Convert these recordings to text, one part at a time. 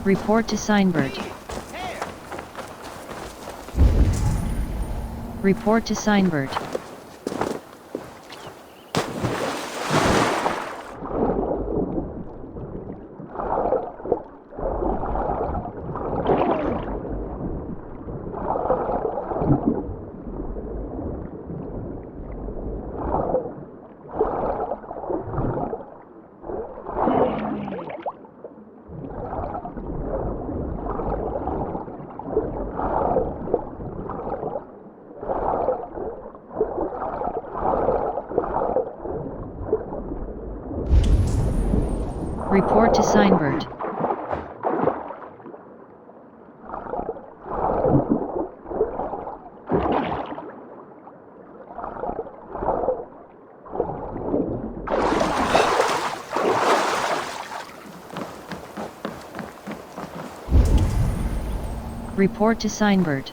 Report to Signbert. Report to Signbert. Report to Signbert. Report to Signbert.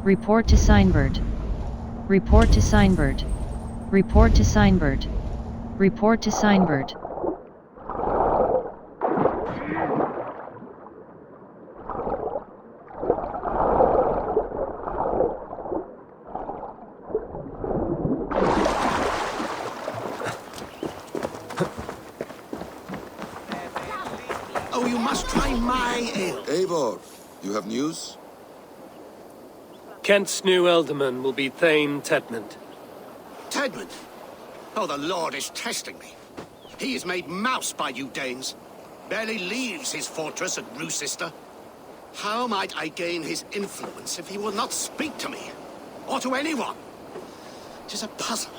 Report to Signbert. Report to Signbert. Report to Signbert. Report to Signbert. Oh, you must try my ale. Eivor, you have news? Kent's new ealdorman will be Thane Tedmund. Tedmund? Oh, the Lord is testing me. He is made mouse by you Danes. Barely leaves his fortress at Roosister. How might I gain his influence if he will not speak to me? Or to anyone? It is a puzzle.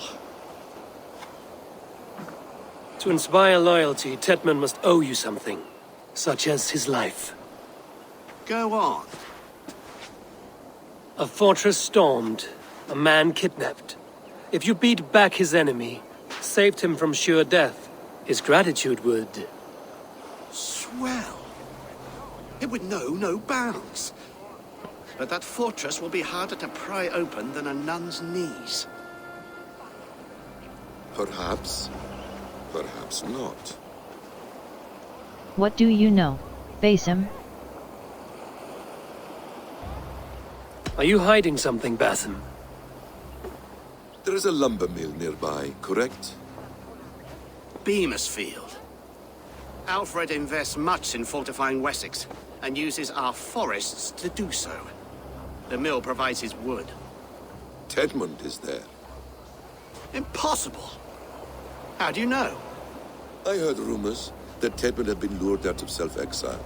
To inspire loyalty, Tedmund must owe you something, such as his life. Go on. A fortress stormed, a man kidnapped. If you beat back his enemy, saved him from sure death, his gratitude would... Swell. It would know no bounds. But that fortress will be harder to pry open than a nun's knees. Perhaps. Perhaps not. What do you know, Basim? Are you hiding something, Basim? There is a lumber mill nearby, correct? Beamisfield. Alfred invests much in fortifying Wessex, and uses our forests to do so. The mill provides his wood. Tedmund is there. Impossible! How do you know? I heard rumors that Tedmund had been lured out of self-exile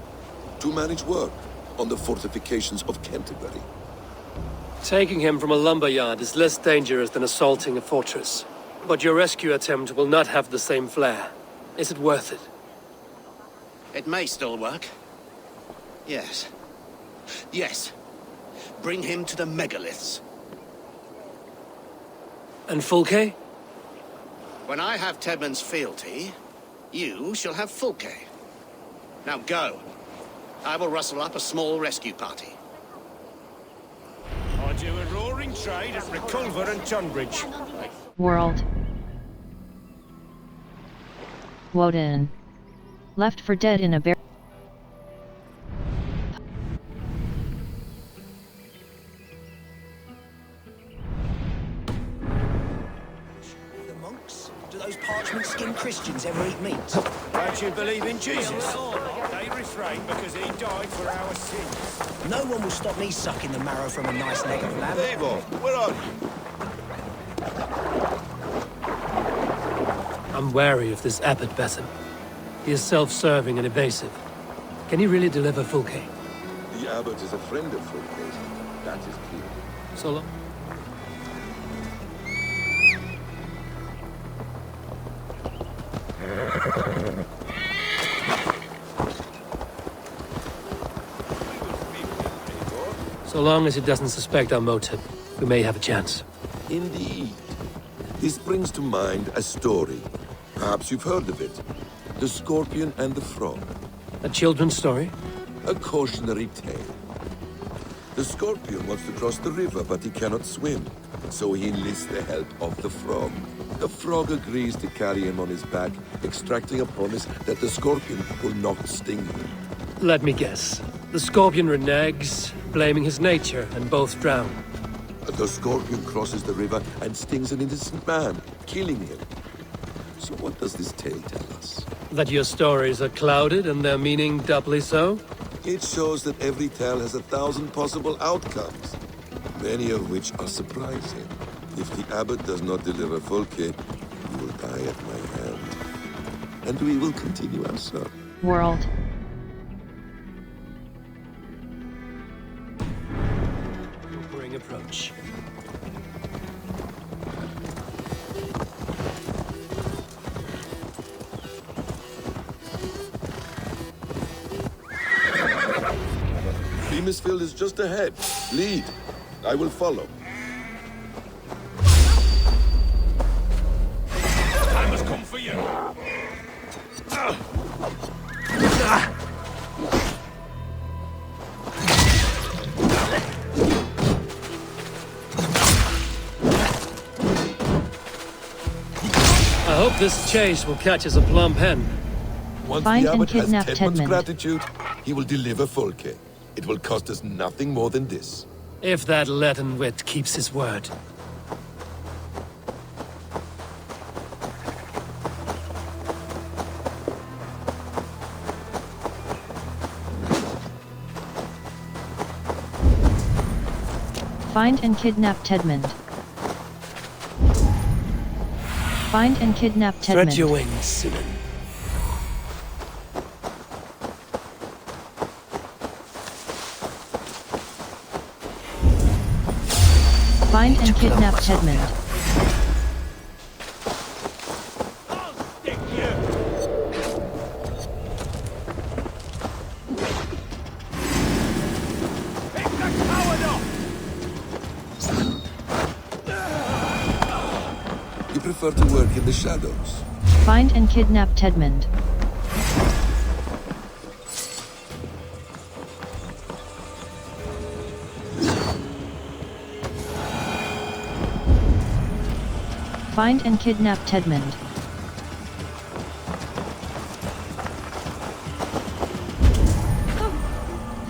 to manage work on the fortifications of Canterbury. Taking him from a lumberyard is less dangerous than assaulting a fortress. But your rescue attempt will not have the same flair. Is it worth it? It may still work. Yes. Yes. Bring him to the megaliths. And Fulke? When I have Tedmund's fealty, you shall have Fulke. Now go. I will rustle up a small rescue party. I do a roaring trade at Reculver and Tunbridge. World. Woden. Left for dead in a bear. The monks? Do those parchment-skinned Christians ever eat meat? Don't you believe in Jesus? They refrain because he died for our sins. No one will stop me sucking the marrow from a nice leg of lamb. Eivor, where are you? I'm wary of this abbot, Basim. He is self-serving and evasive. Can he really deliver Fulke? The abbot is a friend of Fulke's. That is clear. So long. So long as it doesn't suspect our motive, we may have a chance. Indeed. This brings to mind a story. Perhaps you've heard of it. The Scorpion and the Frog. A children's story? A cautionary tale. The Scorpion wants to cross the river, but he cannot swim. So he enlists the help of the Frog. The Frog agrees to carry him on his back, extracting a promise that the Scorpion will not sting him. Let me guess. The Scorpion reneges, blaming his nature, and both drown. The Scorpion crosses the river and stings an innocent man, killing him. So what does this tale tell us? That your stories are clouded and their meaning doubly so? It shows that every tale has 1,000 possible outcomes, many of which are surprising. If the abbot does not deliver Folke, he will die at my hand. And we will continue our search. World. Bring approach. Beamisfield is just ahead. Lead. I will follow. I must come for you. I hope this chase will catch us a plump hen. Once Find the and abbot has kidnap Tedmund's Tedmund. gratitude, he will deliver Folke. It will cost us nothing more than this. If that leaden wit keeps his word. Find and kidnap Tedmund. Find and kidnap Spread your Tedmund. wings, Simon. Find and kidnap Tedmund. I'll stick you. Pick the coward up. You prefer to work in the shadows. Find and kidnap Tedmund. Find and kidnap Tedmund.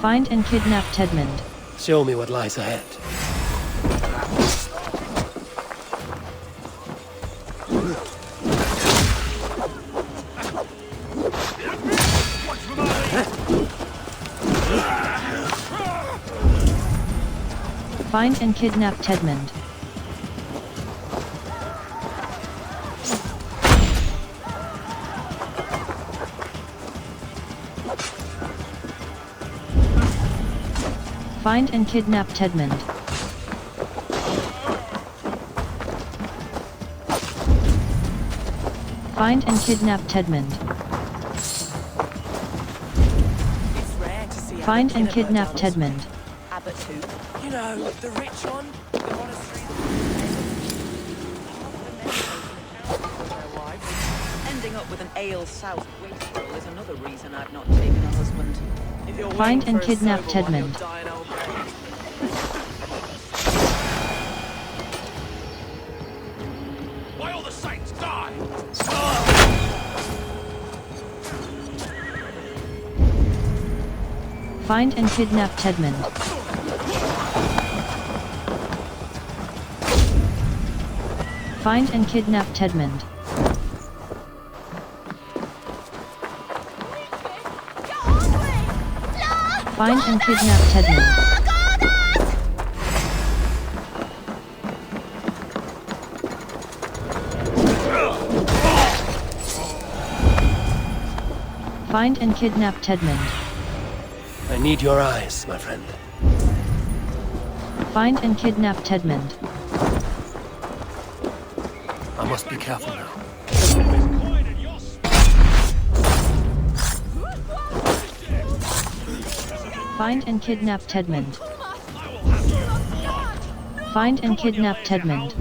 Find and kidnap Tedmund. Show me what lies ahead. Find and kidnap Tedmund. Find and kidnap Tedmund. Find and kidnap Tedmund. It's rare to see Find Abbot and Kinnebert kidnap on his Tedmund. feet. Abbot who? You know, the rich one. The monastery. Their wives. Ending up with an ale south wastrel is another reason I've not taken a husband. If you're Find waiting and for a kidnap sober one, you'll Tedmund. die an old maid. By all the saints, die! Find and kidnap Tedmund. Find and kidnap Tedmund. Find and kidnap Tedmund. Find and kidnap Tedmund. I need your eyes, my friend. Find and kidnap Tedmund. I must be careful now. Find and kidnap Tedmund. Find and kidnap Tedmund.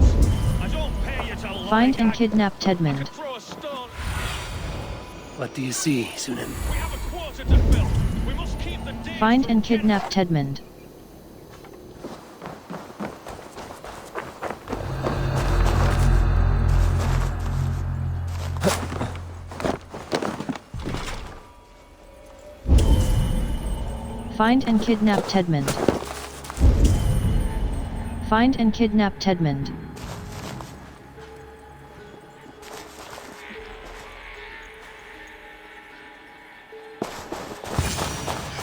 Find and kidnap Tedmund. What do you see, Sunan? Find and kidnap Tedmund. Find and kidnap Tedmund. Find and kidnap Tedmund.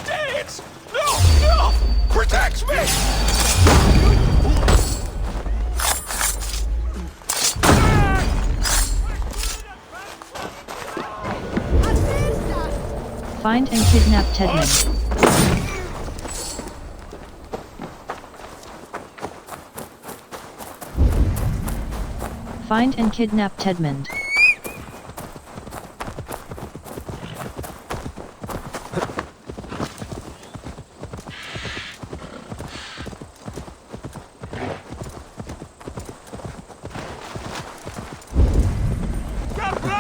Danes! No! No! Protect me! Find and kidnap Tedmund. Find and kidnap Tedmund.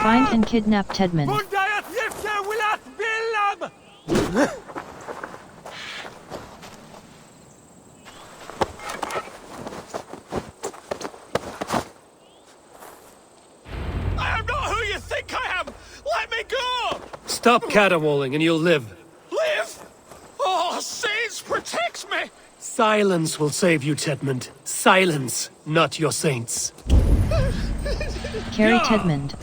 Find and kidnap Tedmund. Stop caterwauling and you'll live. Live? Oh, Saints, protect me! Silence will save you, Tedmund. Silence, not your saints. Carry Tedmund.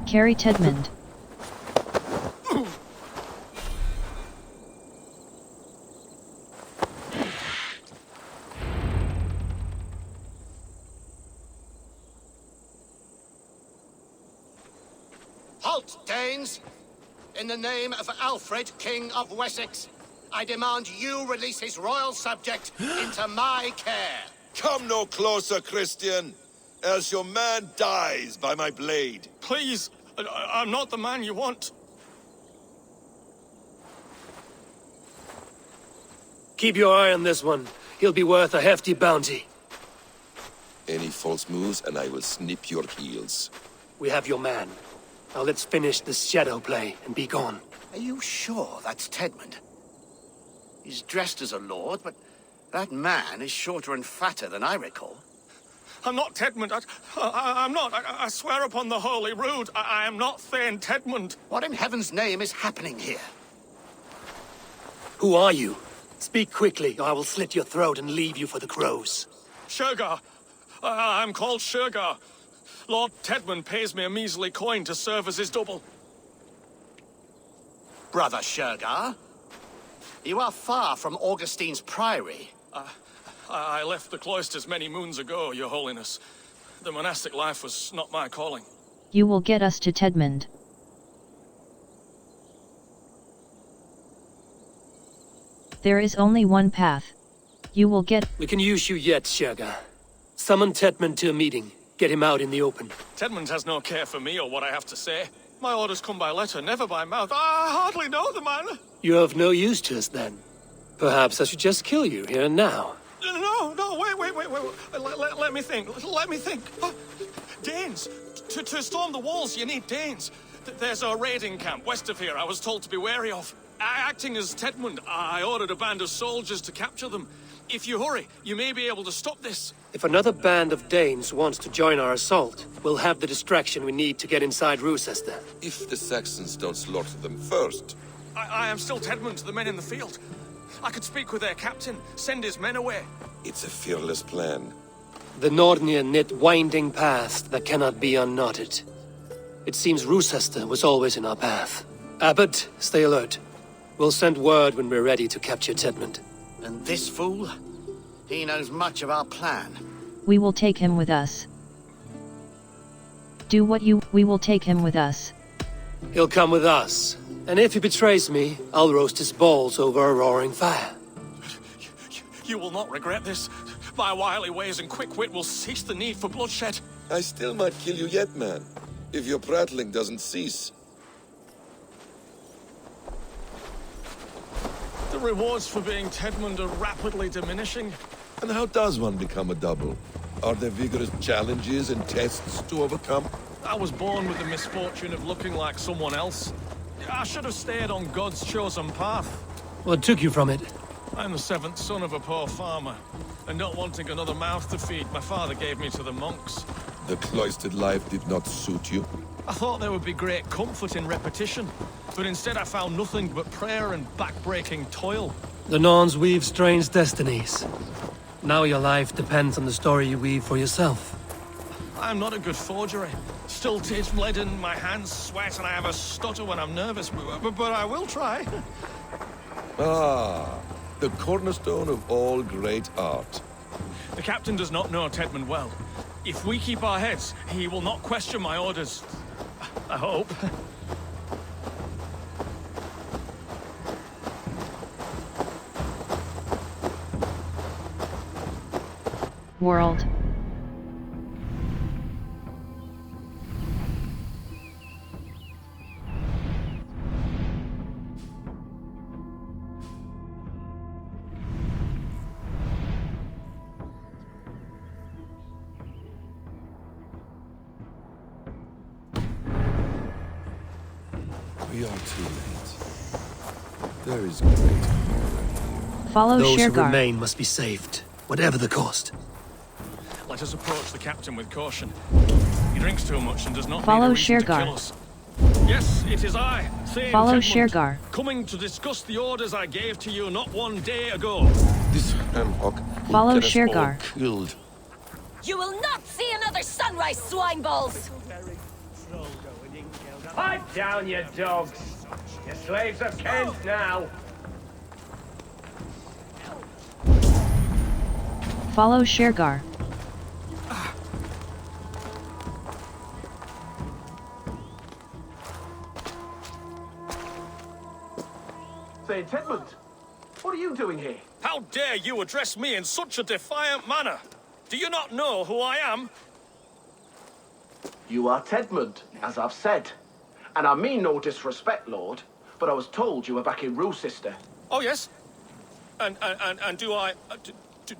Carry Tedmund. Halt, Danes! In the name of Alfred, King of Wessex, I demand you release his royal subject into my care. Come no closer, Christian, else your man dies by my blade. Please, I'm not the man you want. Keep your eye on this one. He'll be worth a hefty bounty. Any false moves and I will snip your heels. We have your man. Now let's finish this shadow play and be gone. Are you sure that's Tedmund? He's dressed as a lord, but that man is shorter and fatter than I recall. I'm not Tedmund. I'm not. I swear upon the Holy Rood, I am not Thane Tedmund. What in heaven's name is happening here? Who are you? Speak quickly, or I will slit your throat and leave you for the crows. Shergar. I'm called Shergar. Lord Tedmund pays me a measly coin to serve as his double. Brother Shergar? You are far from Augustine's priory. I left the cloisters many moons ago, Your Holiness. The monastic life was not my calling. You will get us to Tedmund. There is only one path. You will get... We can use you yet, Shergar. Summon Tedmund to a meeting. Get him out in the open. Tedmund has no care for me or what I have to say. My orders come by letter, never by mouth. I hardly know the man. You're of no use to us, then. Perhaps I should just kill you here and now. No, wait. Let me think. Danes. To storm the walls, you need Danes. There's a raiding camp west of here I was told to be wary of. Acting as Tedmund, I ordered a band of soldiers to capture them. If you hurry, you may be able to stop this. If another band of Danes wants to join our assault, we'll have the distraction we need to get inside Rochester. If the Saxons don't slaughter them first. I am still Tedmund to the men in the field. I could speak with their captain, send his men away. It's a fearless plan. The Nordnir knit winding paths that cannot be unknotted. It seems Rochester was always in our path. Abbot, stay alert. We'll send word when we're ready to capture Tedmund. And this fool? He knows much of our plan. We will take him with us. We will take him with us. He'll come with us. And if he betrays me, I'll roast his balls over a roaring fire. You will not regret this. My wily ways and quick wit will cease the need for bloodshed. I still might kill you yet, man, if your prattling doesn't cease. The rewards for being Tedmund are rapidly diminishing. And how does one become a double? Are there vigorous challenges and tests to overcome? I was born with the misfortune of looking like someone else. I should have stayed on God's chosen path. What took you from it? I'm the seventh son of a poor farmer, and not wanting another mouth to feed, my father gave me to the monks. The cloistered life did not suit you? I thought there would be great comfort in repetition, but instead I found nothing but prayer and back-breaking toil. The Norns weave strange destinies. Now your life depends on the story you weave for yourself. I'm not a good forgery. Still taste leaden, my hands sweat, and I have a stutter when I'm nervous, but I will try. Ah, the cornerstone of all great art. The captain does not know Tedmund well. If we keep our heads, he will not question my orders. I hope. World. We are too late. There is great horror here. Follow Those who Shergar. remain must be saved, whatever the cost. Let us approach the captain with caution. He drinks too much and does not Follow need a reason to Shergar. kill us. Yes, it is I, Thane Follow Tedmund, Shergar. coming to discuss the orders I gave to you not one day ago. This Hanhawk will Follow get us all Shergar. killed. You will not see another sunrise, swine balls! Pipe down, you dogs! Your slaves of Kent now! Follow Shergar. Say, Tedmund, what are you doing here? How dare you address me in such a defiant manner? Do you not know who I am? You are Tedmund, as I've said. And I mean no disrespect, Lord, but I was told you were back in Rochester. Oh, yes. And do I...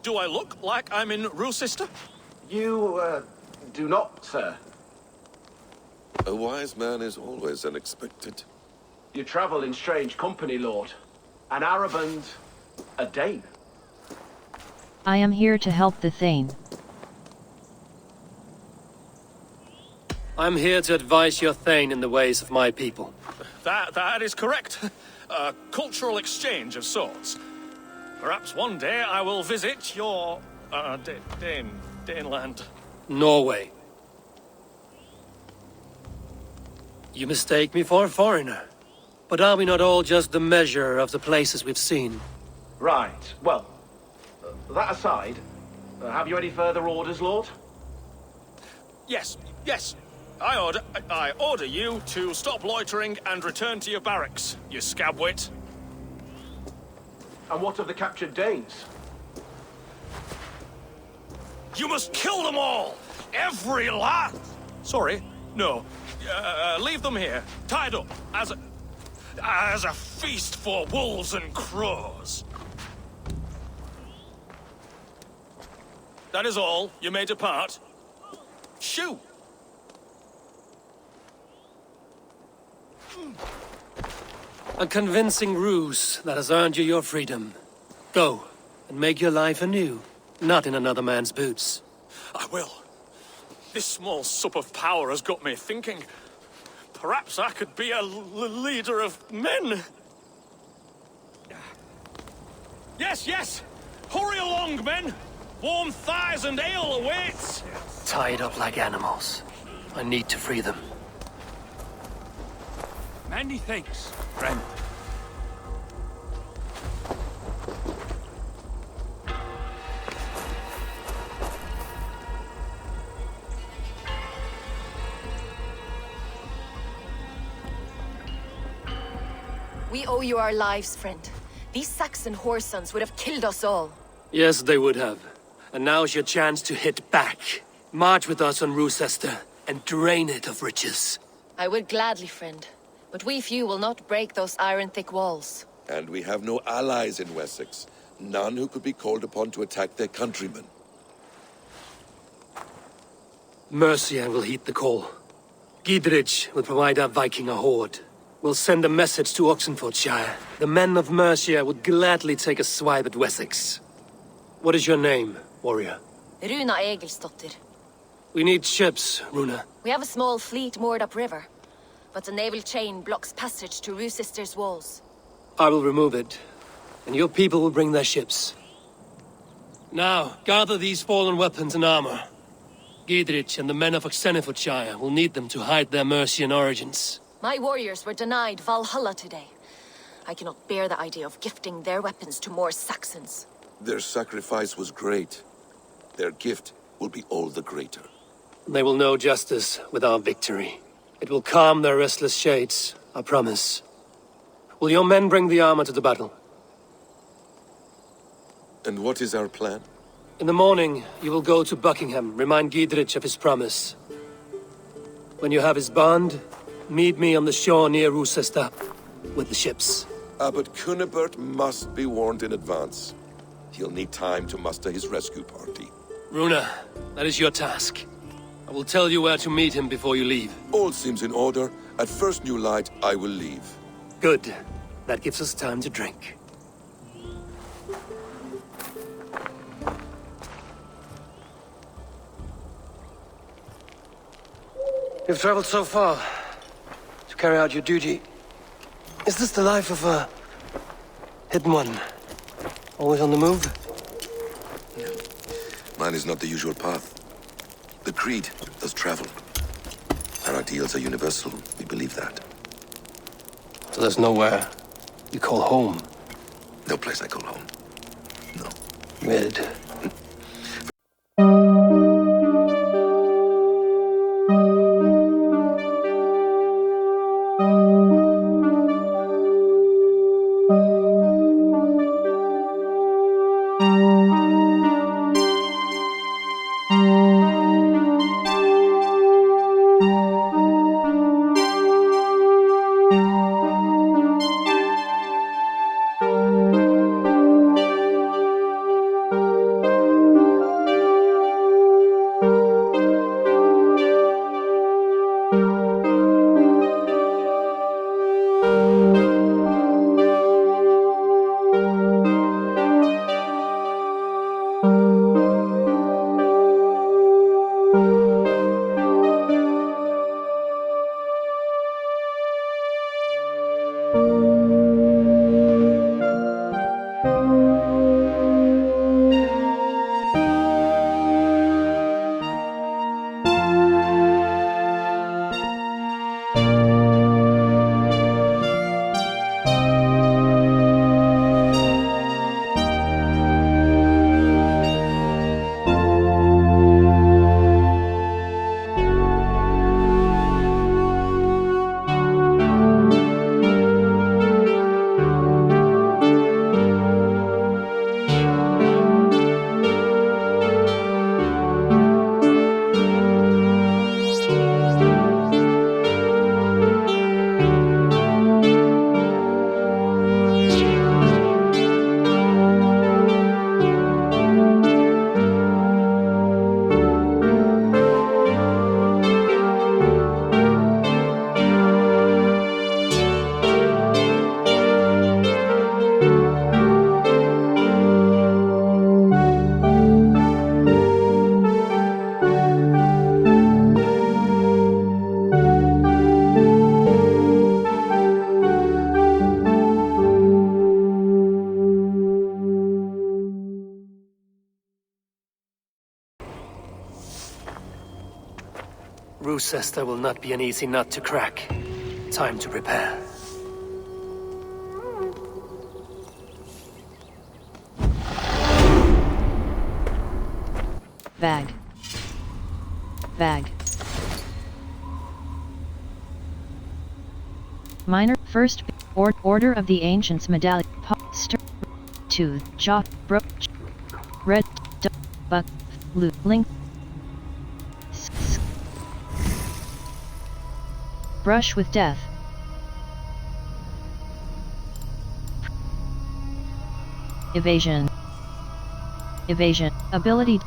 do I look like I'm in Rochester? You, do not, sir. A wise man is always unexpected. You travel in strange company, Lord. An Arab and a Dane. I am here to help the Thane. I'm here to advise your Thane in the ways of my people. That is correct. A cultural exchange of sorts. Perhaps one day I will visit your, Daneland. Norway. You mistake me for a foreigner. But are we not all just the measure of the places we've seen? Right, well, that aside, have you any further orders, Lord? Yes. I order you to stop loitering and return to your barracks, you scabwit. And what of the captured Danes? You must kill them all! Every last! Sorry, no. Leave them here, tied up, as a feast for wolves and crows. That is all. You may depart. Shoot! A convincing ruse that has earned you your freedom. Go, and make your life anew, not in another man's boots. I will. This small sup of power has got me thinking. Perhaps I could be a leader of men. Yes! Hurry along, men! Warm thighs and ale awaits! Tied up like animals. I need to free them. Many thanks, friend. We owe you our lives, friend. These Saxon whoresons would have killed us all. Yes, they would have. And now's your chance to hit back. March with us on Rochester and drain it of riches. I would gladly, friend. But we few will not break those iron-thick walls. And we have no allies in Wessex. None who could be called upon to attack their countrymen. Mercia will heed the call. Gidrich will provide our Viking a horde. We'll send a message to Oxenfordshire. The men of Mercia would gladly take a swipe at Wessex. What is your name, warrior? Runa Egilsdotter. We need ships, Runa. We have a small fleet moored upriver, but the naval chain blocks passage to Rochester's walls. I will remove it, and your people will bring their ships. Now, gather these fallen weapons and armor. Gidrich and the men of Oxenfordshire will need them to hide their Mercian origins. My warriors were denied Valhalla today. I cannot bear the idea of gifting their weapons to more Saxons. Their sacrifice was great. Their gift will be all the greater. They will know justice with our victory. It will calm their restless shades, I promise. Will your men bring the armor to the battle? And what is our plan? In the morning, you will go to Buckingham, remind Gidrich of his promise. When you have his bond, meet me on the shore near Rochester with the ships. But Cunibert must be warned in advance. He'll need time to muster his rescue party. Runa, that is your task. I will tell you where to meet him before you leave. All seems in order. At first new light, I will leave. Good. That gives us time to drink. You've traveled so far to carry out your duty. Is this the life of a hidden one? Always on the move? Mine is not the usual path. The Creed does travel. Our ideals are universal. We believe that. So there's nowhere you call home? No place I call home. No. Mid. Rochester will not be an easy nut to crack. Time to prepare. Bag. Bag. Minor, first... Order of the Ancients Medallion. Tooth. Jaw. Red. Buck. Loot. Link. Brush with death. Evasion. Evasion. Ability.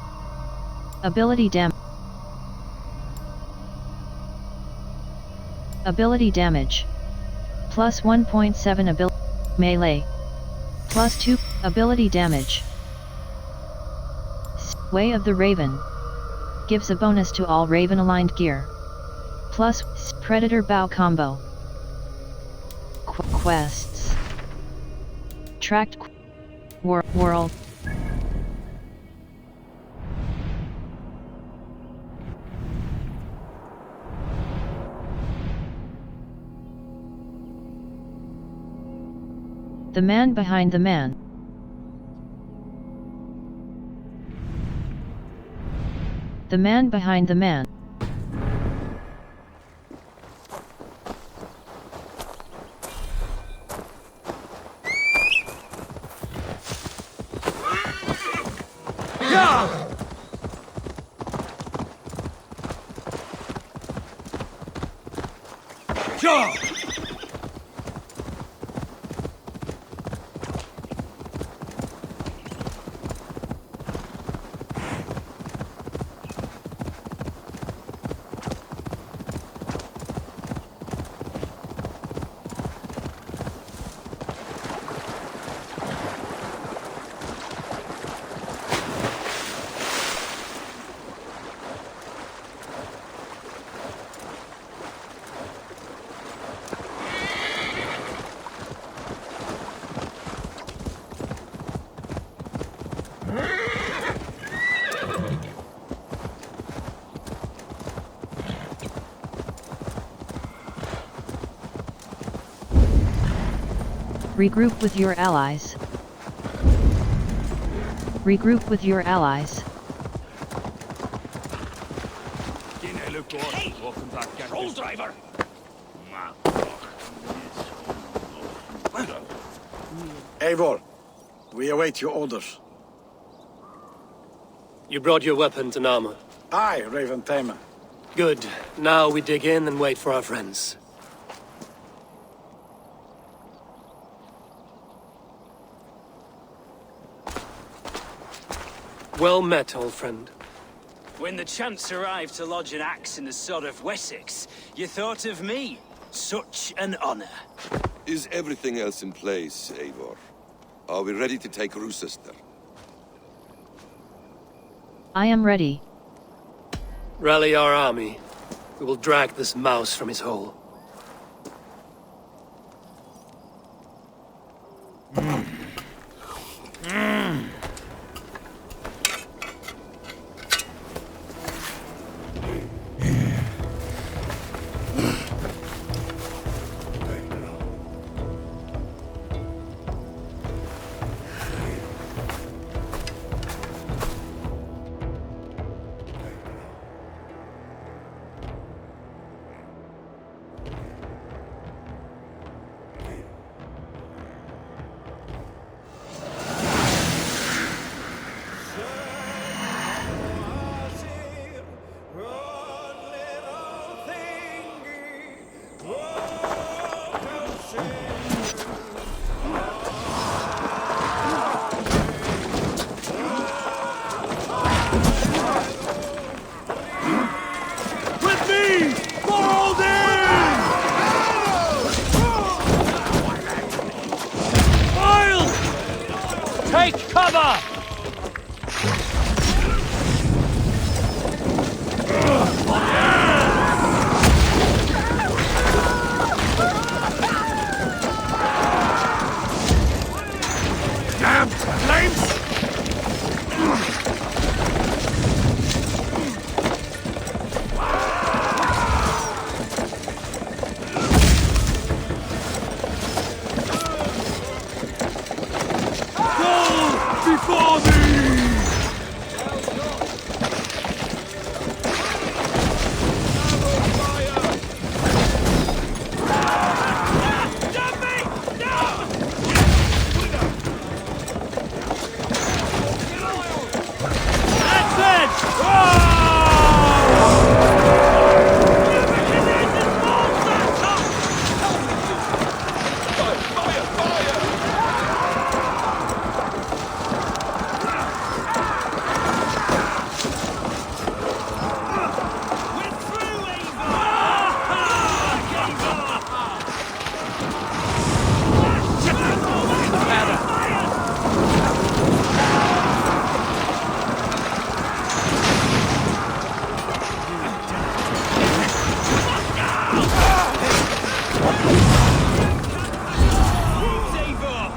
Ability damage. Ability damage. Plus 1.7 ability. Melee. Plus 2 ability damage. Way of the Raven. Gives a bonus to all Raven aligned gear. Plus Predator Bow combo. Quests. Tracked. World. The man behind the man. The man behind the man. Regroup with your allies. Regroup with your allies. Hey! Troll driver! Eivor, we await your orders. You brought your weapons and armor. Aye, Raven Tamer. Good. Now we dig in and wait for our friends. Well met, old friend. When the chance arrived to lodge an axe in the sod of Wessex, you thought of me. Such an honor. Is everything else in place, Eivor? Are we ready to take Rochester? I am ready. Rally our army. We will drag this mouse from his hole. Take cover! Damn flames! Before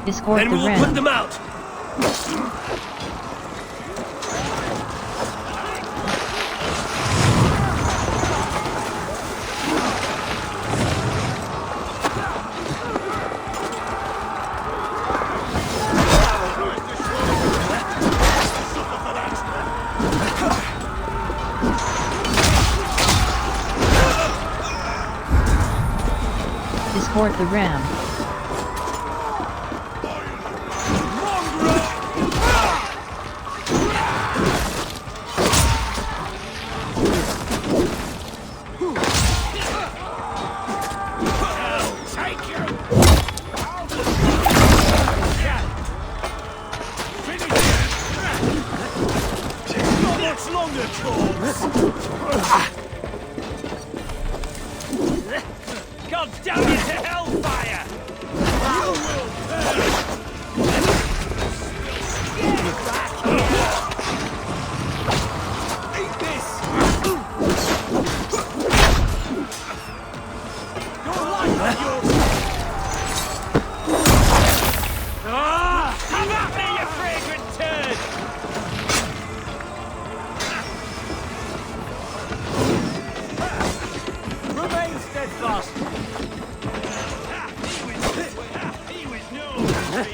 Escort Then the we will ram. put them out. Escort the ram. God damn it to hellfire! Eat this! Your life is yours! Come at me, you fragrant turd! Remain steadfast! He was known to be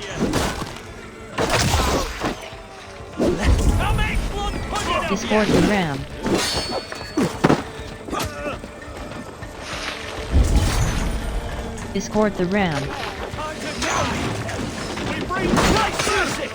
I'll make blood pudding of Escort the ram. Escort the ram. Time to die! We bring right mercy!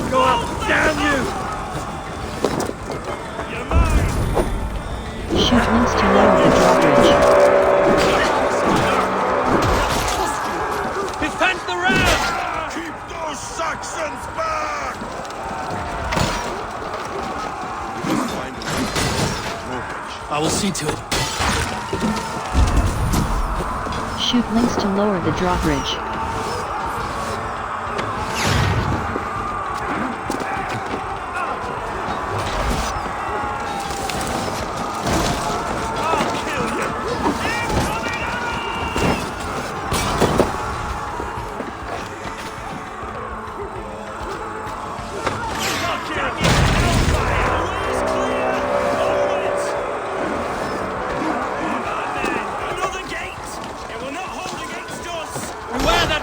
God damn you! You're mine! Shoot links to lower the drawbridge. Defend the ram! Keep those Saxons back! I will see to it. Shoot links to lower the drawbridge.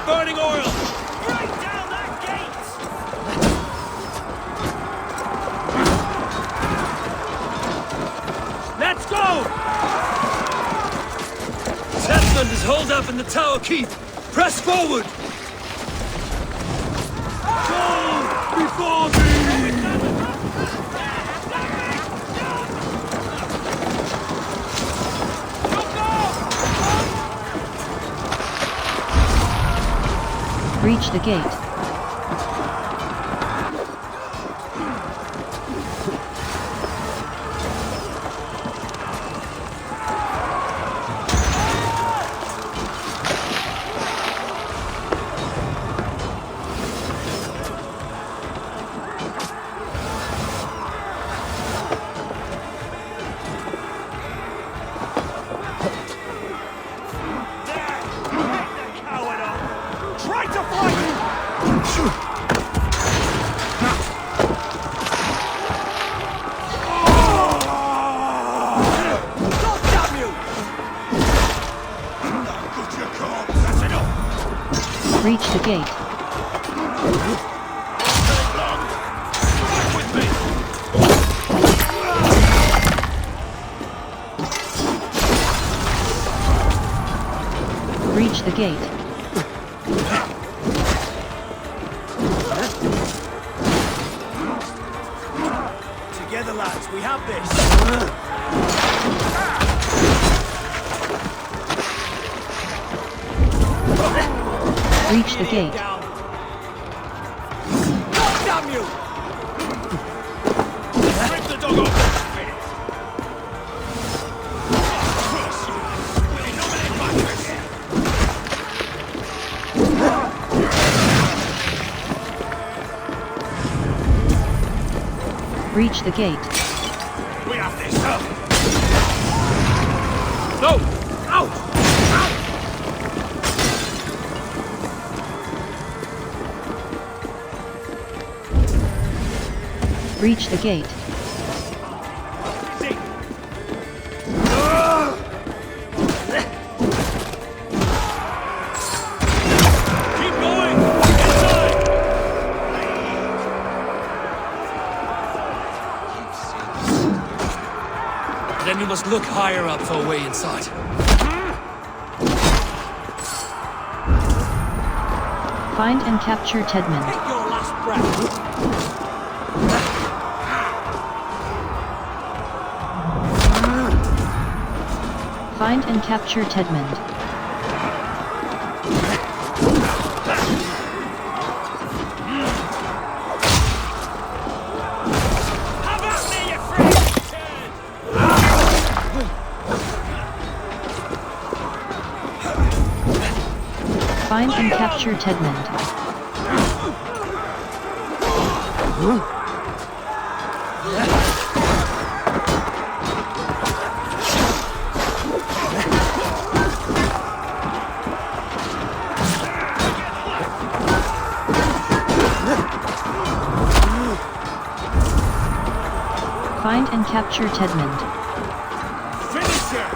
Burning oil! Right down that gate! Let's go! Desmond is holed up in the tower keep. Press forward! Go before me! Breach the gate. Breach the gate. Breach the gate. Together, lads, we have this. Breach the gate. God damn you! Rip the dog off! Breach the gate. We have this. No! Out! Out! Breach the gate. Keep going! Inside! Then we must look higher up for a way inside. Find and capture Tedmund. Take your last breath. Find and capture Tedmund. Have at me, you friend! Find and capture Tedmund. Find and capture Tedmund. Finish him!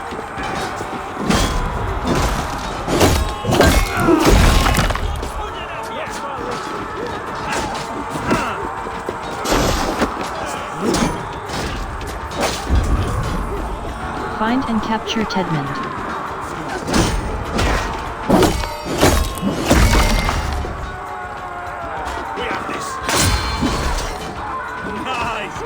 Find and capture Tedmund. We have this. Nice!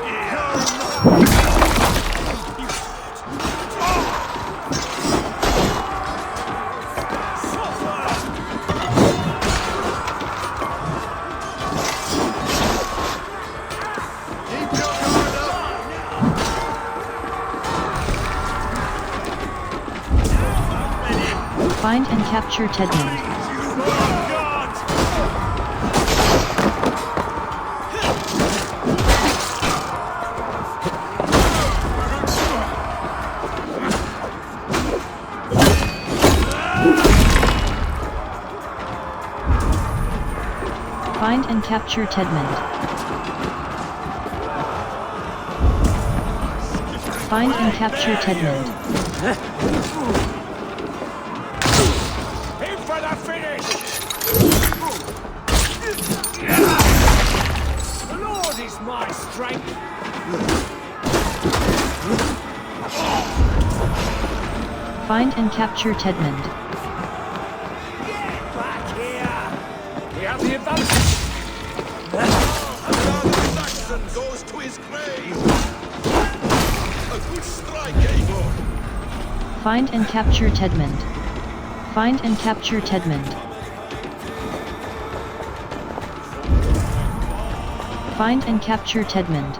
Find and capture Tedmund. Find and capture Tedmund. Find and capture Tedmund. Aim for the finish! The Lord is my strength! Find and capture Tedmund. Get back here! We have the advantage! Another Saxon goes to his grave! A good strike, Eivor! Find and capture Tedmund. Find and capture Tedmund. Find and capture Tedmund.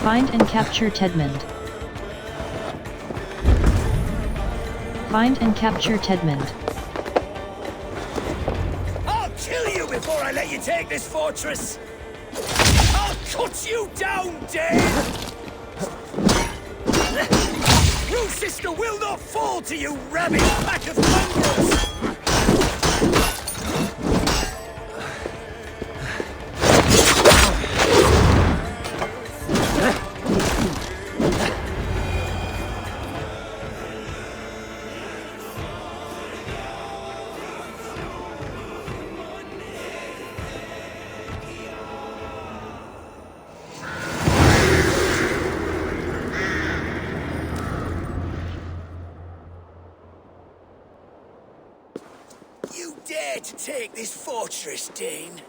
Find and capture Tedmund. Find and capture Tedmund. I'll kill you before I let you take this fortress! I'll cut you down, Dane! Your sister will not fall to you, rabid pack of mongrels! To take this fortress, Dane.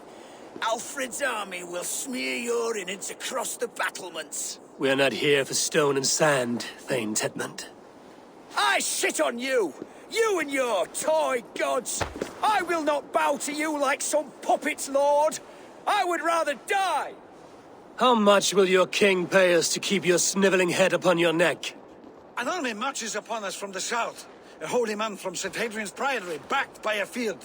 Alfred's army will smear your innards across the battlements. We are not here for stone and sand, Thane Tedmund. I shit on you! You and your toy gods! I will not bow to you like some puppet's lord! I would rather die! How much will your king pay us to keep your sniveling head upon your neck? An army marches upon us from the south. A holy man from St. Hadrian's Priory, backed by a field.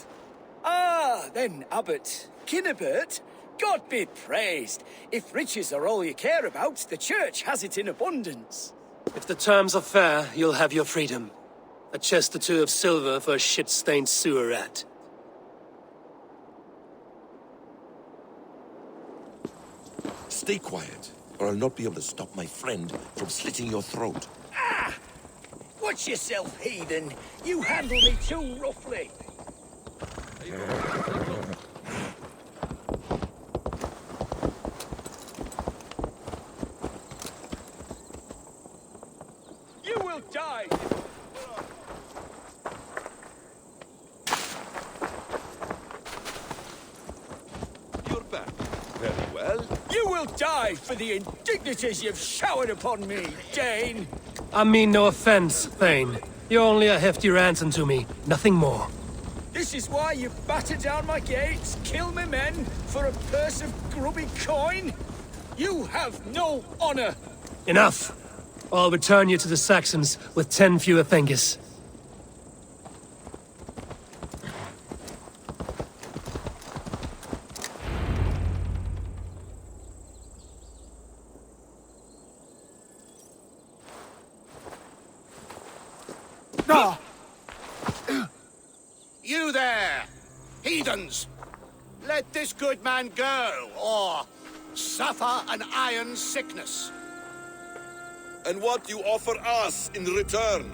Ah, then, Abbot. Kinnebert, God be praised. If riches are all you care about, the church has it in abundance. If the terms are fair, you'll have your freedom. A chest or two of silver for a shit-stained sewer rat. Stay quiet, or I'll not be able to stop my friend from slitting your throat. Ah! Watch yourself, heathen. You handle me too roughly. You will die! You're back. Very well. You will die for the indignities you've showered upon me, Dane! I mean no offense, Thane. You're only a hefty ransom to me, nothing more. This is why you batter down my gates, kill my men, for a purse of grubby coin? You have no honor! Enough! I'll return you to the Saxons with 10 fewer fingers. You there, heathens! Let this good man go, or suffer an iron sickness. And what you offer us in return?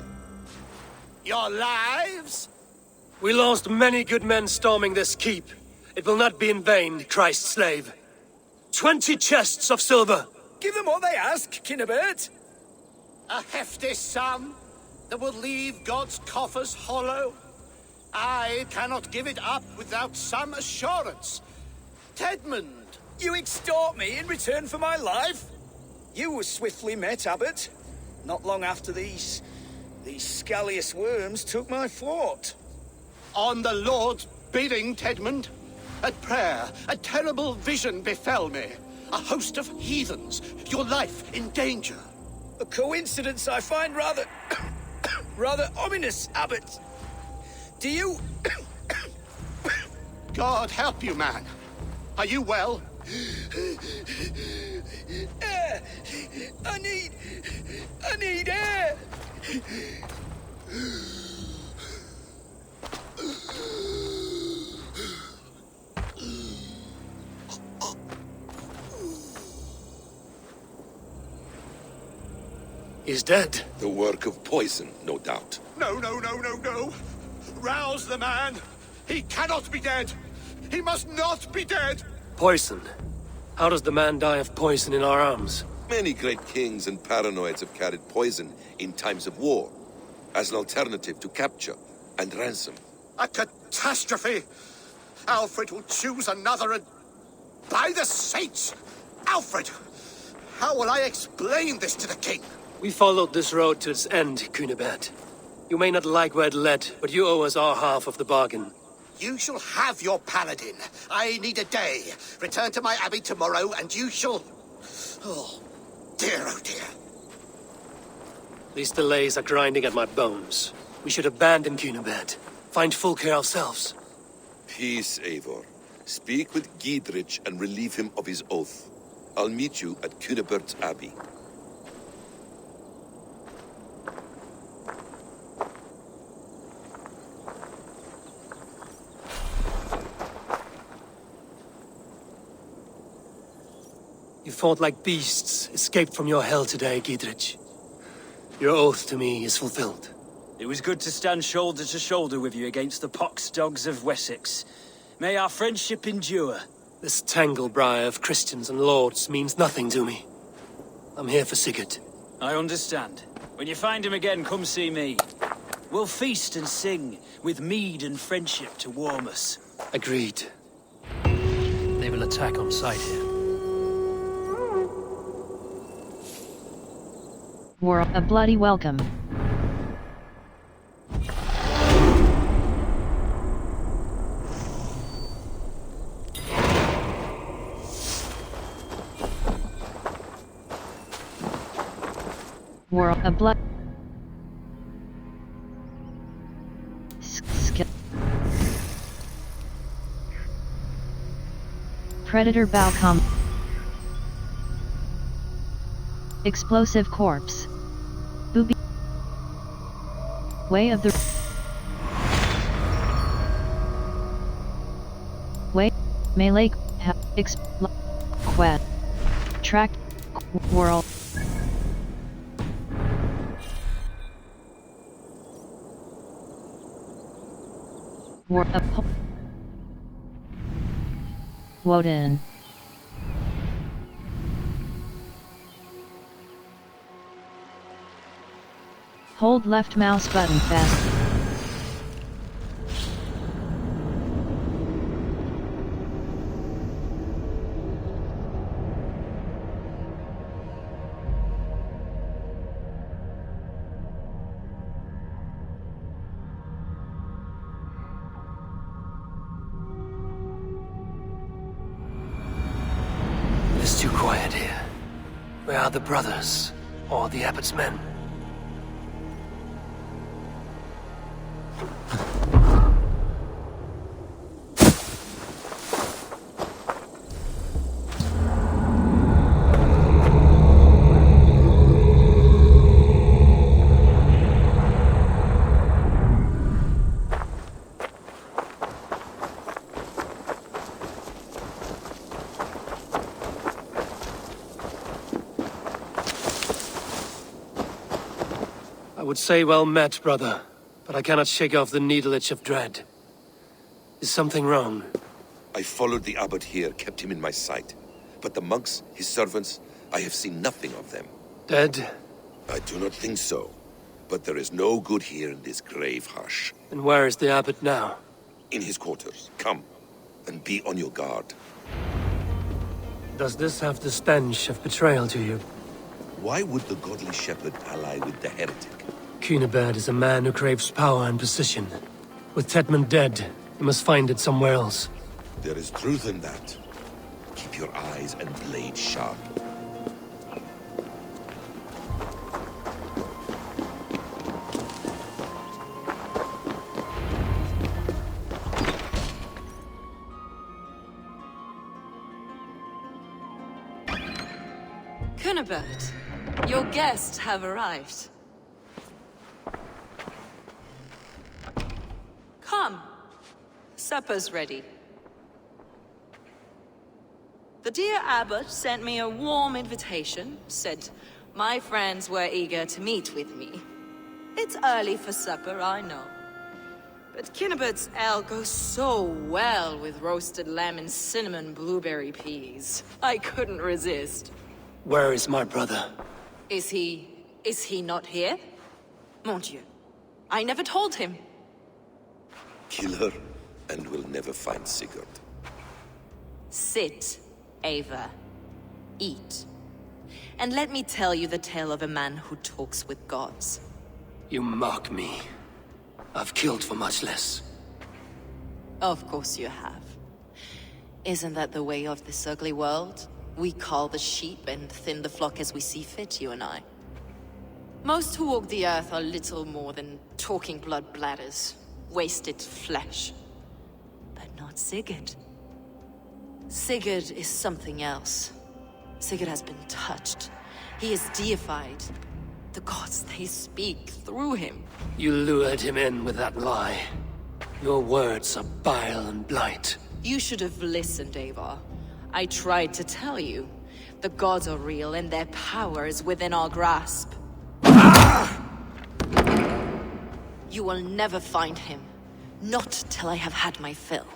Your lives? We lost many good men storming this keep. It will not be in vain, Christ's slave. 20 chests of silver! Give them what they ask, Kinnebert! A hefty sum that will leave God's coffers hollow? I cannot give it up without some assurance. Tedmund! You extort me in return for my life? You were swiftly met, Abbot. Not long after these scallious worms took my fort. On the Lord's bidding, Tedmund. At prayer, a terrible vision befell me. A host of heathens, your life in danger. A coincidence I find rather... rather ominous, Abbot. Do you... God help you, man. Are you well? Air! I need air! He's dead. The work of poison, no doubt. No. Rouse the man. He cannot be dead. He must not be dead. Poison. How does the man die of poison in our arms? Many great kings and paranoids have carried poison in times of war, as an alternative to capture and ransom. A catastrophe. Alfred will choose another and... By the saints! Alfred! How will I explain this to the king? We followed this road to its end, Cunibert. You may not like where it led, but you owe us our half of the bargain. You shall have your paladin. I need a day. Return to my abbey tomorrow, and you shall... Oh dear. These delays are grinding at my bones. We should abandon Cunibert. Find Fulke ourselves. Peace, Eivor. Speak with Giedrich and relieve him of his oath. I'll meet you at Cunebert's Abbey. You fought like beasts, escaped from your hell today, Giedrich. Your oath to me is fulfilled. It was good to stand shoulder to shoulder with you against the pox dogs of Wessex. May our friendship endure. This tanglebriar of Christians and lords means nothing to me. I'm here for Sigurd. I understand. When you find him again, come see me. We'll feast and sing, with mead and friendship to warm us. Agreed. They will attack on sight here. War, a bloody welcome. War, a blood. Predator Balcom. Explosive Corpse. Ubi. Way of the... Way. Melee. Quest. Track. World. War of Woden. Hold left mouse button fast. It's too quiet here. Where are the brothers? Or the abbot's men? I would say well met, brother, but I cannot shake off the needle itch of dread. Is something wrong? I followed the abbot here, kept him in my sight. But the monks, his servants, I have seen nothing of them. Dead? I do not think so. But there is no good here in this grave hush. And where is the abbot now? In his quarters. Come, and be on your guard. Does this have the stench of betrayal to you? Why would the godly shepherd ally with the heretic? Cunibert is a man who craves power and position. With Tedman dead, he must find it somewhere else. There is truth in that. Keep your eyes and blade sharp. Cunibert, your guests have arrived. Come. Supper's ready. The dear abbot sent me a warm invitation, said my friends were eager to meet with me. It's early for supper, I know. But Cunibert's ale goes so well with roasted lamb and cinnamon blueberry peas. I couldn't resist. Where is my brother? Is he not here? Mon Dieu. I never told him. Kill her, and we'll never find Sigurd. Sit, Eivor. Eat. And let me tell you the tale of a man who talks with gods. You mock me. I've killed for much less. Of course you have. Isn't that the way of this ugly world? We cull the sheep and thin the flock as we see fit, you and I. Most who walk the earth are little more than talking blood bladders, wasted flesh. But not Sigurd. Sigurd is something else. Sigurd has been touched. He is deified. The gods, they speak through him. You lured him in with that lie. Your words are bile and blight. You should have listened, Eivor. I tried to tell you. The gods are real and their power is within our grasp. You will never find him. Not till I have had my fill.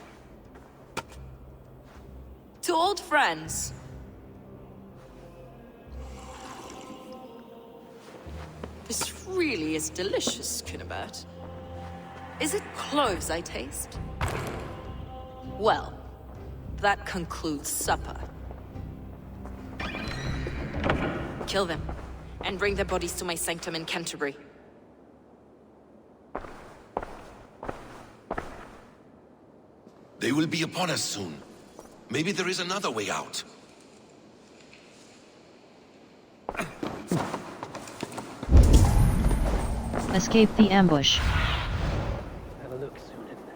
To old friends. This really is delicious, Cunibert. Is it cloves I taste? Well, that concludes supper. Kill them, and bring their bodies to my sanctum in Canterbury. They will be upon us soon. Maybe there is another way out. Escape the ambush. Have a look soon, isn't it?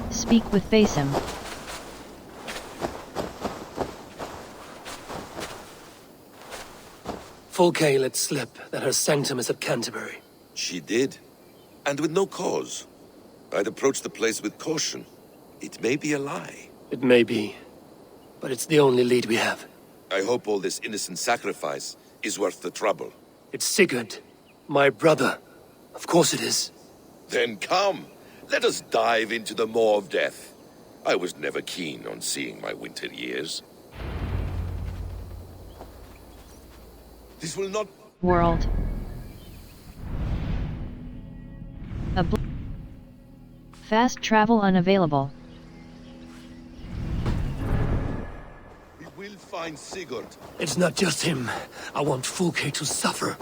Speak with Basim. Fulke let slip that her sanctum is at Canterbury. She did, and with no cause. I'd approach the place with caution. It may be a lie. It may be, but it's the only lead we have. I hope all this innocent sacrifice is worth the trouble. It's Sigurd, my brother. Of course it is. Then come, let us dive into the maw of death. I was never keen on seeing my winter years. This will not... World. Fast travel unavailable. We will find Sigurd. It's not just him. I want Fulke to suffer.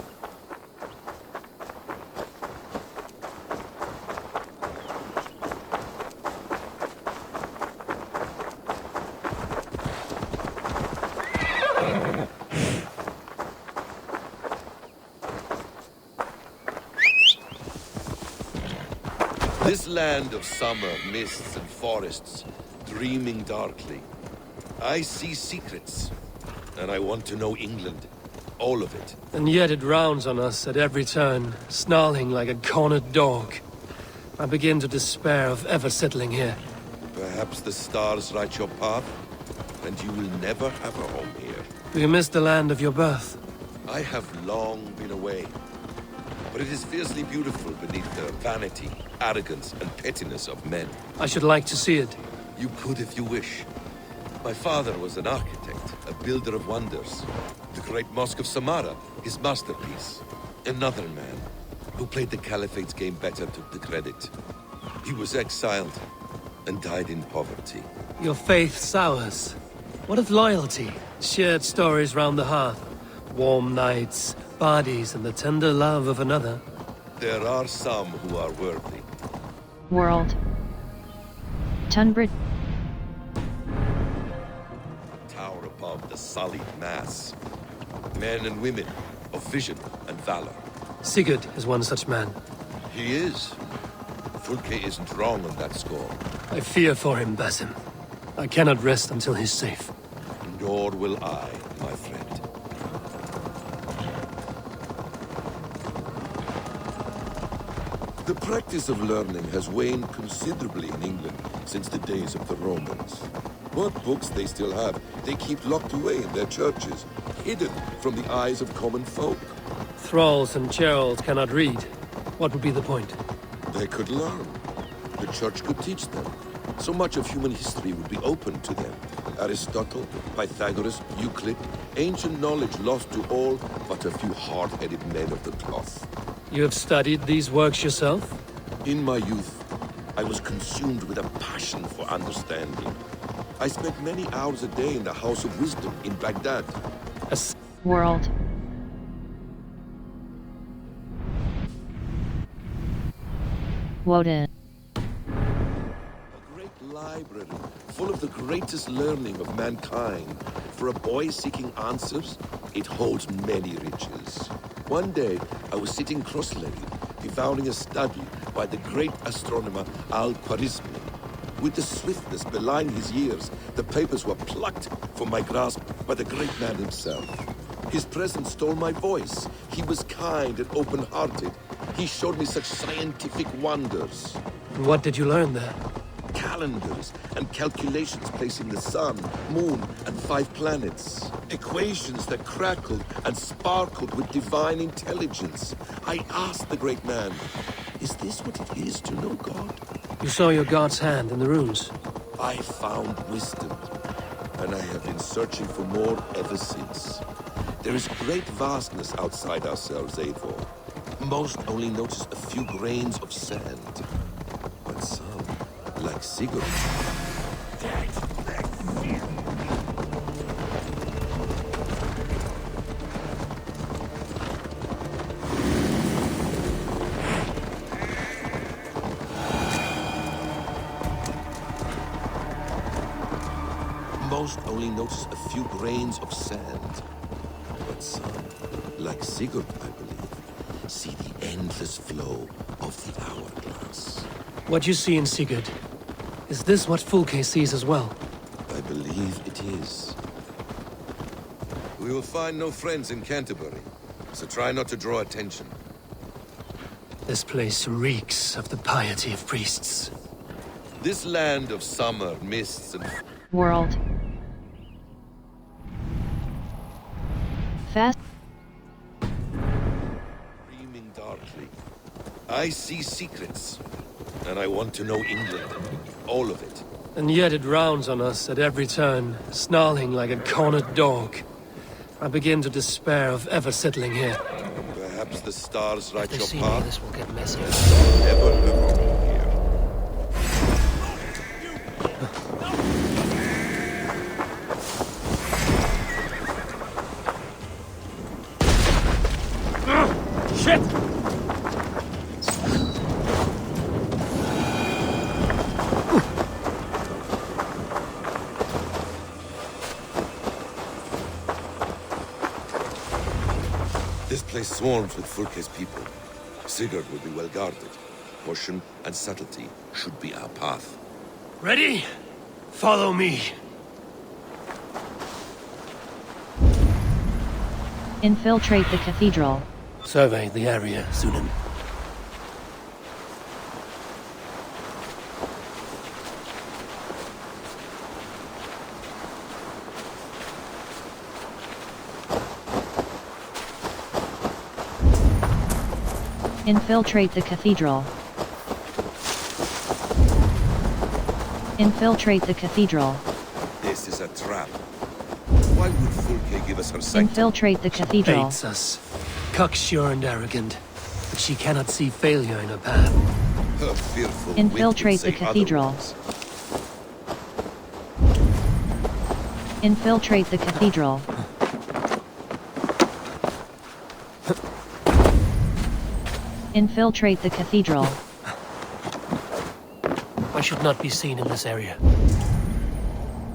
This land of summer, mists and forests, dreaming darkly. I see secrets, and I want to know England. All of it. And yet it rounds on us at every turn, snarling like a cornered dog. I begin to despair of ever settling here. Perhaps the stars write your path, and you will never have a home here. Do you miss the land of your birth? I have long been away. But it is fiercely beautiful beneath the vanity, arrogance, and pettiness of men. I should like to see it. You could if you wish. My father was an architect, a builder of wonders. The great Mosque of Samarra, his masterpiece. Another man, who played the Caliphate's game better, took the credit. He was exiled, and died in poverty. Your faith sours. What of loyalty? Shared stories round the hearth. Warm nights, bodies, and the tender love of another. There are some who are worthy. World. Tunbridge. Tower above the sullied mass. Men and women of vision and valor. Sigurd is one such man. He is. Fulke isn't wrong on that score. I fear for him, Basim. I cannot rest until he's safe. Nor will I, my friend. The practice of learning has waned considerably in England since the days of the Romans. What books they still have, they keep locked away in their churches, hidden from the eyes of common folk. Thralls and churls cannot read. What would be the point? They could learn. The church could teach them. So much of human history would be open to them. Aristotle, Pythagoras, Euclid, ancient knowledge lost to all but a few hard-headed men of the cloth. You have studied these works yourself? In my youth, I was consumed with a passion for understanding. I spent many hours a day in the House of Wisdom in Baghdad. World. Woden. A great library full of the greatest learning of mankind. For a boy seeking answers, it holds many riches. One day, I was sitting cross-legged, devouring a study by the great astronomer Al-Khwarizmi. With the swiftness belying his years, the papers were plucked from my grasp by the great man himself. His presence stole my voice. He was kind and open-hearted. He showed me such scientific wonders. What did you learn there? Calendars and calculations placing the sun, moon, and 5 planets. Equations that crackled and sparkled with divine intelligence. I asked the great man, is this what it is to know God? You saw your god's hand in the runes. I found wisdom, and I have been searching for more ever since. There is great vastness outside ourselves, Eivor. Most only notice a few grains of sand. But some, like Sigurd, most only notice a few grains of sand. But some, like Sigurd, I believe, see the endless flow of the hourglass. What you see in Sigurd, is this what Fulke sees as well? I believe it is. We will find no friends in Canterbury, so try not to draw attention. This place reeks of the piety of priests. This land of summer, mists, and World. Fast. dreaming darkly. I see secrets, and I want to know England. All of it. And yet it rounds on us at every turn, snarling like a cornered dog. I begin to despair of ever settling here. Perhaps the stars write If they your see me, path. this will get messy. Never have been here. Shit! This place swarms with Fulke's people. Sigurd will be well guarded. Caution and subtlety should be our path. Ready? Follow me. Infiltrate the cathedral. Survey the area, Sunan. Infiltrate the cathedral. Infiltrate the cathedral. This is a trap. Why would Fulke give us her sanctum? Infiltrate the cathedral. Hates us. Cocksure and arrogant. But she cannot see failure in her path. Her fearful wit Infiltrate would the say cathedral. otherwise. Infiltrate the cathedral. Infiltrate the cathedral. I should not be seen in this area.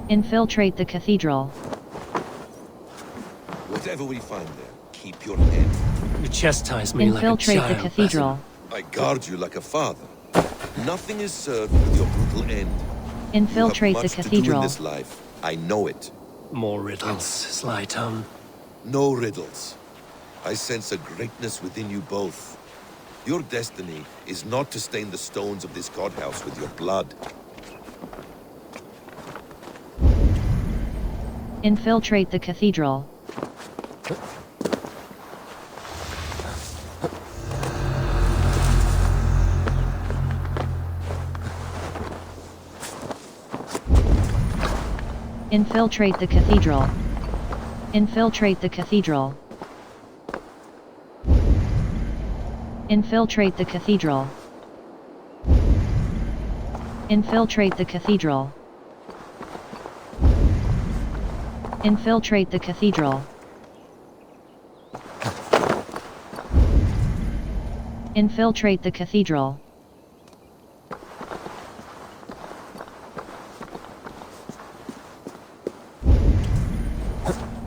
Infiltrate the cathedral. Whatever we find there, keep your head. You chastise me like a Infiltrate child. the cathedral. I guard you like a father. Nothing is served with your brutal end. Infiltrate You the have much to do cathedral. in this life. I know it. More riddles, sly tongue. No riddles. I sense a greatness within you both. Your destiny is not to stain the stones of this godhouse with your blood. Infiltrate the cathedral. Infiltrate the cathedral. Infiltrate the cathedral. Infiltrate the cathedral. Infiltrate the cathedral. Infiltrate the cathedral.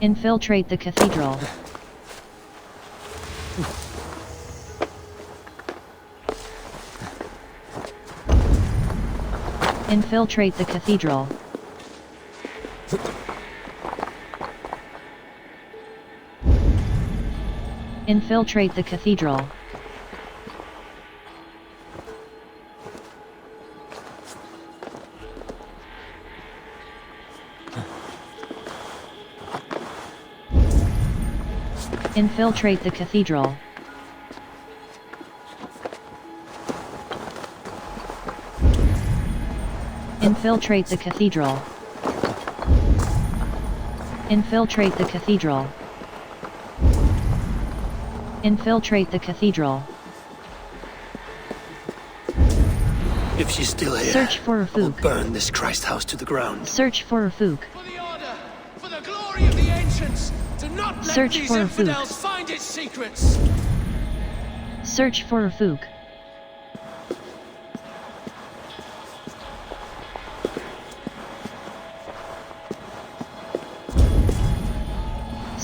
Infiltrate the cathedral. Infiltrate the cathedral. Infiltrate the cathedral. Infiltrate the cathedral. Infiltrate the cathedral. Infiltrate the cathedral. Infiltrate the cathedral. Infiltrate the cathedral. If she's still here, Search for a I will Fook. burn this Christ house to the ground. Search for a Fook. For the Order, for the glory of the ancients, to not let Search these for a infidels Fook. find its secrets. Search for a Fook.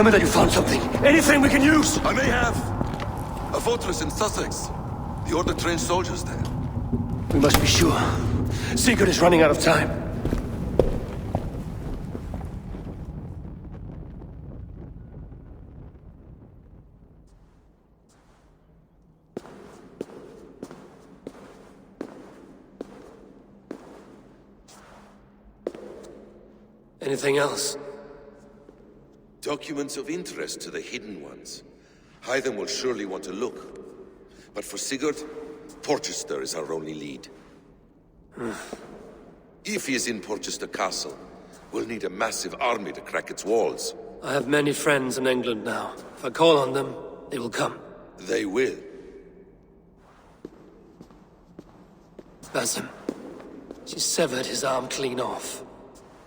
Tell me that you found something. Anything we can use! I may have. A fortress in Sussex. The Order trained soldiers there. We must be sure. Sigurd is running out of time. Anything else? Documents of interest to the Hidden Ones. Hythen will surely want to look. But for Sigurd, Porchester is our only lead. If he is in Porchester Castle, we'll need a massive army to crack its walls. I have many friends in England now. If I call on them, they will come. They will. Basim. She severed his arm clean off.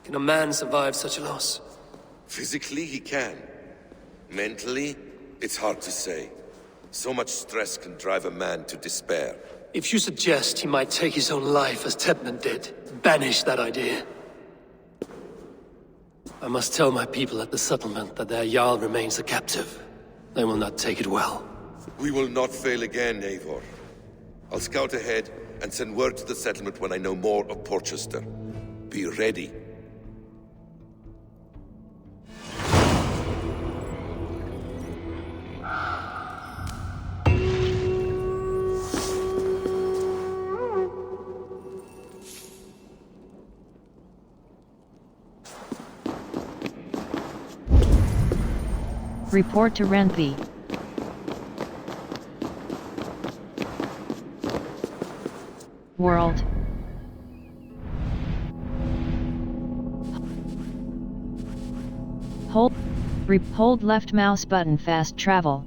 Can a man survive such a loss? Physically, he can. Mentally, it's hard to say. So much stress can drive a man to despair. If you suggest he might take his own life as Tedman did, banish that idea. I must tell my people at the settlement that their Jarl remains a captive. They will not take it well. We will not fail again, Eivor. I'll scout ahead and send word to the settlement when I know more of Porchester. Be ready. Report to Randvi. World. Hold left mouse button fast travel.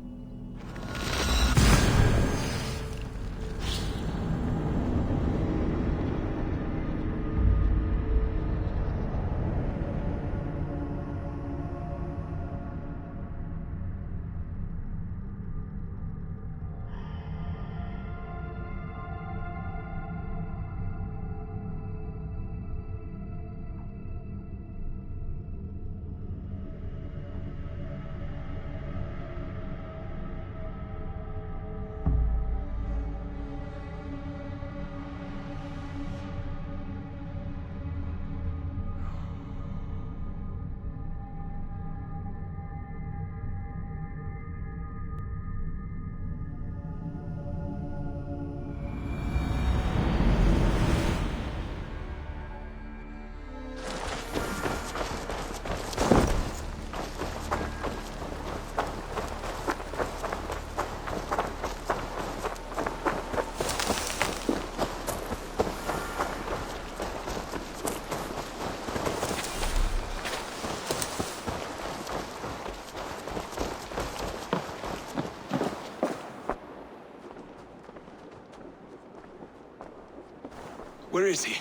Where is he?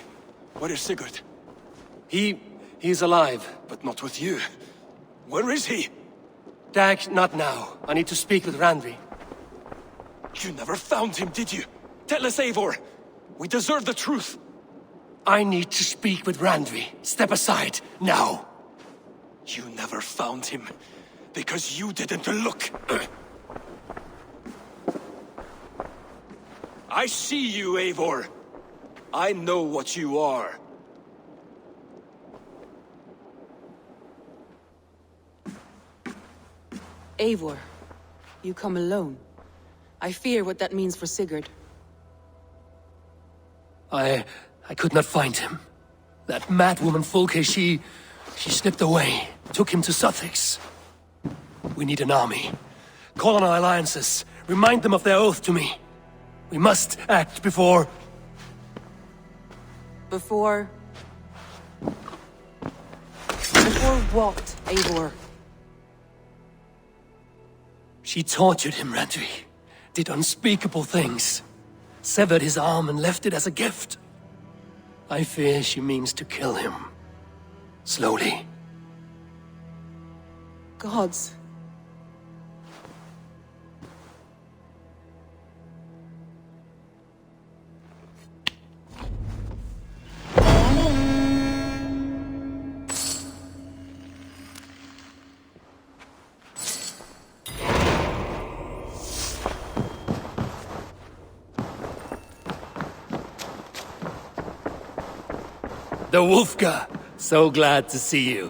Where is Sigurd? He's alive. But not with you. Where is he? Dag, not now. I need to speak with Randvi. You never found him, did you? Tell us, Eivor. We deserve the truth. I need to speak with Randvi. Step aside, now. You never found him, because you didn't look. I see you, Eivor. I know what you are. Eivor, you come alone. I fear what that means for Sigurd. I could not find him. That madwoman Fulke, she slipped away, took him to Sussex. We need an army. Call on our alliances. Remind them of their oath to me. We must act before... Before what, Eivor? She tortured him, Randvi. Did unspeakable things. Severed his arm and left it as a gift. I fear she means to kill him. Slowly. Gods. the Wolfka! So glad to see you.